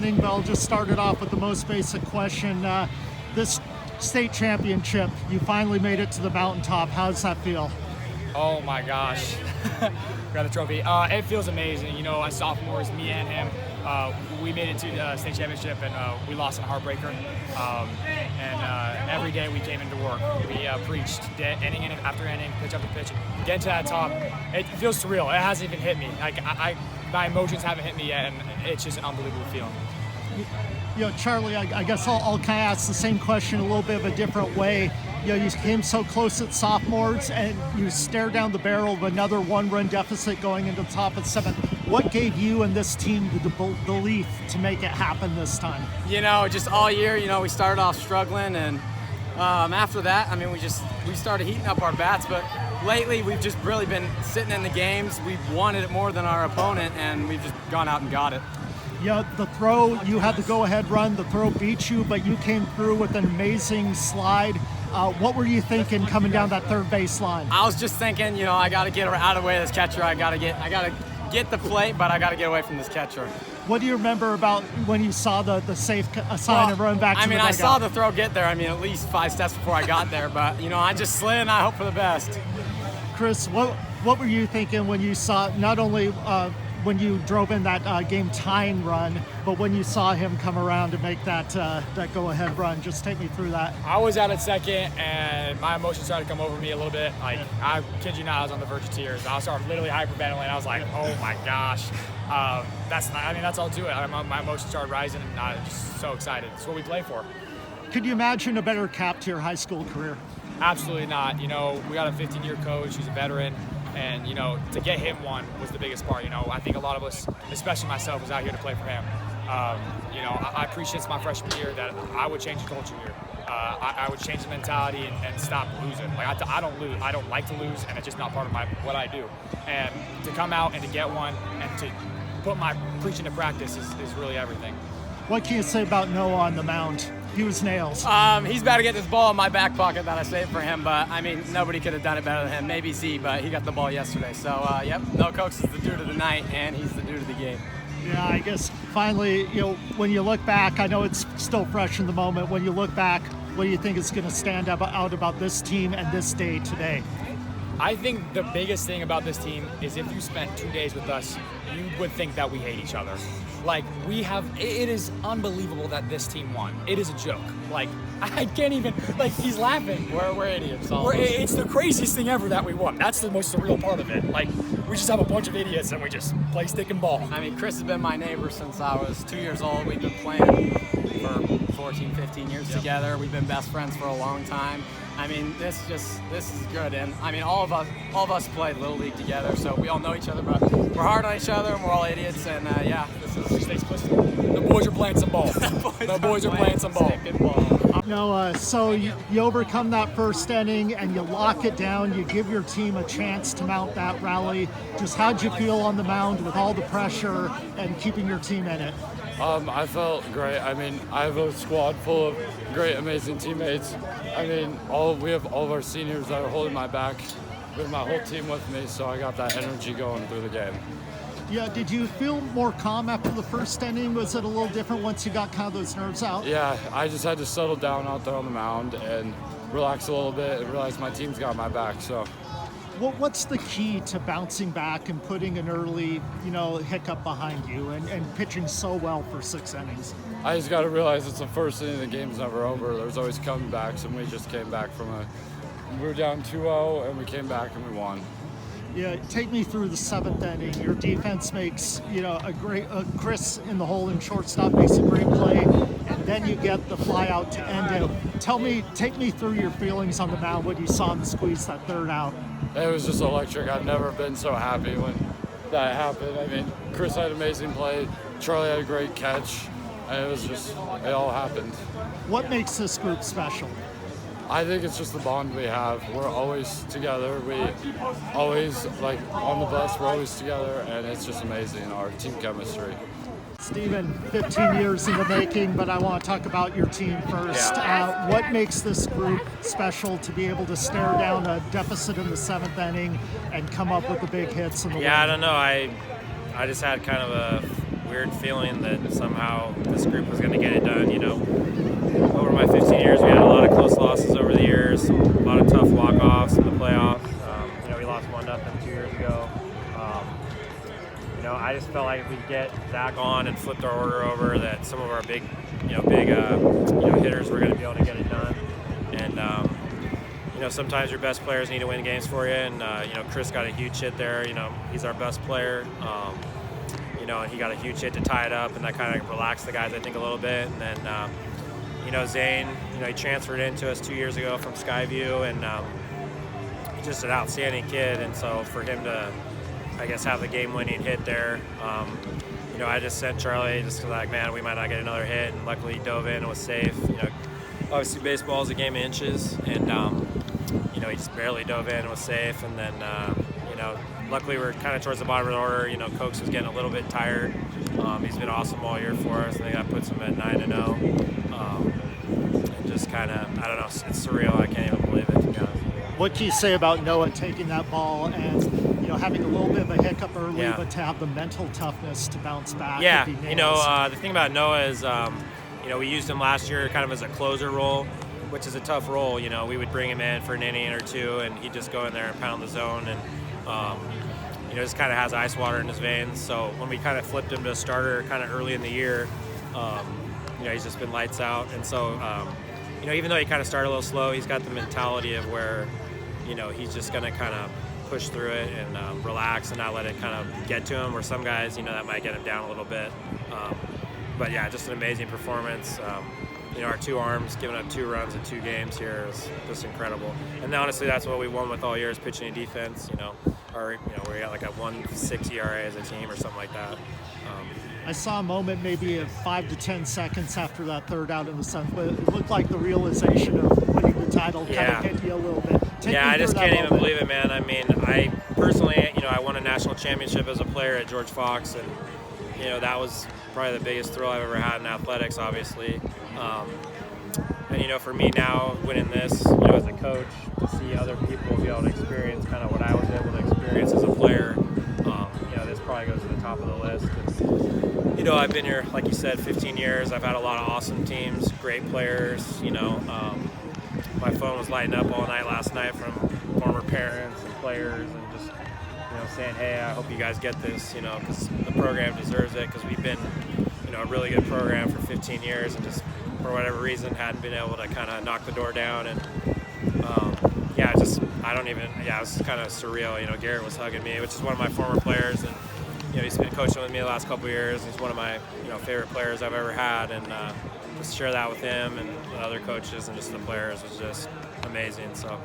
inning, but I'll just start it off with the most basic question. This state championship, you finally made it to the mountaintop. How does that feel? Oh my gosh. Got the trophy. It feels amazing. You know, as sophomores, me and him, we made it to the state championship, and we lost in a heartbreaker. And every day we came into work. We preached inning after inning, pitch after pitch. Getting to that top, it feels surreal. It hasn't even hit me. Like my emotions haven't hit me yet, and it's just an unbelievable feeling. You know, Charlie, I guess I'll kind of ask the same question a little bit of a different way. You know, you came so close at sophomores, and you stare down the barrel of another one-run deficit going into the top of seventh. What gave you and this team the belief to make it happen this time? You know, just all year, you know, we started off struggling, and after that, I mean, we started heating up our bats, but lately we've just really been sitting in the games. We've wanted it more than our opponent, and we've just gone out and got it. Yeah, the throw, you had the go-ahead run, the throw beat you, but you came through with an amazing slide. What were you thinking coming down that third base line? I was just thinking, you know, I got to get out of the way of this catcher. I got to get the plate, but I got to get away from this catcher. What do you remember about when you saw the safe sign and run back to the dugout? I saw the throw get there. I mean, at least 5 steps before I got there, but, you know, I just slid and I hope for the best. Chris, what were you thinking when you saw not only when you drove in that game-tying run, but when you saw him come around to make that go-ahead run? Just take me through that. I was out at second, and my emotions started to come over me a little bit. Like, I kid you not, I was on the verge of tears. I started literally hyperventilating. I was like, oh my gosh. That's all to it. My emotions started rising, and I'm just so excited. It's what we play for. Could you imagine a better cap to your high school career? Absolutely not. You know, we got a 15-year coach. He's a veteran. And, you know, to get him one was the biggest part. You know, I think a lot of us, especially myself, was out here to play for him. You know, I appreciate it's my freshman year that I would change the culture here. I would change the mentality and stop losing. Like, I don't lose. I don't like to lose, and it's just not part of what I do. And to come out and to get one and to put my preaching to practice is really everything. What can you say about Noah on the mound? He was nails. He's about to get this ball in my back pocket that I saved for him, but I mean, nobody could have done it better than him. Maybe Z, but he got the ball yesterday. So, yep, Noah Coates is the dude of the night, and he's the dude of the game. Yeah, I guess finally, you know, when you look back, I know it's still fresh in the moment. When you look back, what do you think is going to stand out about this team and this day today? I think the biggest thing about this team is if you spent 2 days with us, you would think that we hate each other. Like, it is unbelievable that this team won. It is a joke. Like, I can't even, like, he's laughing. We're idiots. It's the craziest thing ever that we won. That's the most surreal part of it. Like, we just have a bunch of idiots and we just play stick and ball. I mean, Chris has been my neighbor since I was 2 years old. We've been playing for 14, 15 years together. We've been best friends for a long time. I mean, this is good, and I mean, all of us played Little League together, so we all know each other, but we're hard on each other, and we're all idiots, and yeah, the boys are playing some ball. The boys are playing some ball. No, so you overcome that first inning, and you lock it down. You give your team a chance to mount that rally. Just how'd you feel on the mound with all the pressure and keeping your team in it? I felt great. I mean, I have a squad full of great, amazing teammates. I mean, we have all of our seniors that are holding my back. We have my whole team with me, so I got that energy going through the game. Yeah, did you feel more calm after the first inning? Was it a little different once you got kind of those nerves out? Yeah, I just had to settle down out there on the mound and relax a little bit and realize my team's got my back, so. What's the key to bouncing back and putting an early, hiccup behind you and pitching so well for 6 innings? I just got to realize it's the first inning, the game's never over. There's always comebacks, and we just came back we were down 2-0, and we came back and we won. Yeah, take me through the 7th inning. Your defense makes, Chris in the hole in shortstop makes a great play, and then you get the fly out to end it. Take me through your feelings on the mound when you saw him squeeze that third out. It was just electric. I've never been so happy when that happened. I mean, Chris had an amazing play. Charlie had a great catch. And it all happened. What makes this group special? I think it's just the bond we have. We're always together. We always, on the bus, we're always together, and it's just amazing, our team chemistry. Stephen, 15 years in the making, but I want to talk about your team first. Yeah. What makes this group special to be able to stare down a deficit in the 7th inning and come up with the big hits in the I don't know. I just had we weird feeling that somehow this group was going to get it done. You know, over my 15 years, we had a lot of close losses over the years, a lot of tough walk-offs in the playoffs. You know, we lost 1-0 2 years ago. You know, I just felt like if we get Zach on and flipped our order over, that some of our big hitters were going to be able to get it done. And you know, sometimes your best players need to win games for you. And you know, Chris got a huge hit there. You know, he's our best player. You know, and he got a huge hit to tie it up, and that kind of relaxed the guys, I think, a little bit. And then you know, Zane, you know, he transferred into us 2 years ago from Skyview, and he's just an outstanding kid. And so for him to, I guess, have the game-winning hit there, you know, I just sent Charlie just to like, man, we might not get another hit, and luckily he dove in and was safe. You know, obviously baseball is a game of inches, and you know, he just barely dove in and was safe. And then you know, luckily we're kind of towards the bottom of the order. You know, Cokes was getting a little bit tired. He's been awesome all year for us. I think that puts him at 9-0. And just kind of, I don't know, it's surreal. I can't even believe it, to be honest. What can you say about Noah taking that ball and, you know, having a little bit of a hiccup early, Yeah. but to have the mental toughness to bounce back? Yeah, if he you nails? know, the thing about Noah is, you know, we used him last year kind of as a closer role, which is a tough role. You know, we would bring him in for an inning or two, and he'd just go in there and pound the zone, and you know, just kind of has ice water in his veins. So when we kind of flipped him to a starter kind of early in the year, you know, he's just been lights out. And so, you know, even though he kind of started a little slow, he's got the mentality of where, you know, he's just going to kind of push through it and relax and not let it kind of get to him, where some guys, you know, that might get him down a little bit. But yeah, just an amazing performance. You know, our two arms giving up 2 runs in 2 games here is just incredible. And honestly, that's what we won with all year, is pitching and defense. You know, or you know, we got like a 1.6 ERA as a team or something like that. I saw a moment maybe of 5 to 10 seconds after that third out in the seventh, but it looked like the realization of winning the title kind of hit you a little bit. Yeah, I just can't even believe it, man. I mean, I personally, you know, I won a national championship as a player at George Fox, and you know, that was probably the biggest thrill I've ever had in athletics, obviously. And you know, for me now, winning this, you know, as a coach, to see other people be able to experience kind of what I was able to experience as a player, you know, this probably goes to the top of the list. And, you know, I've been here, like you said, 15 years. I've had a lot of awesome teams, great players. You know, my phone was lighting up all night last night from former parents and players, and just, you know, saying, hey, I hope you guys get this, you know, because the program deserves it, because we've been, you know, a really good program for 15 years, and just for whatever reason hadn't been able to kind of knock the door down. And yeah, just, I don't even, yeah, it was kind of surreal. You know, Garrett was hugging me, which is one of my former players, and you know, he's been coaching with me the last couple of years. He's one of my, you know, favorite players I've ever had, and just share that with him and the other coaches and just the players was just amazing. So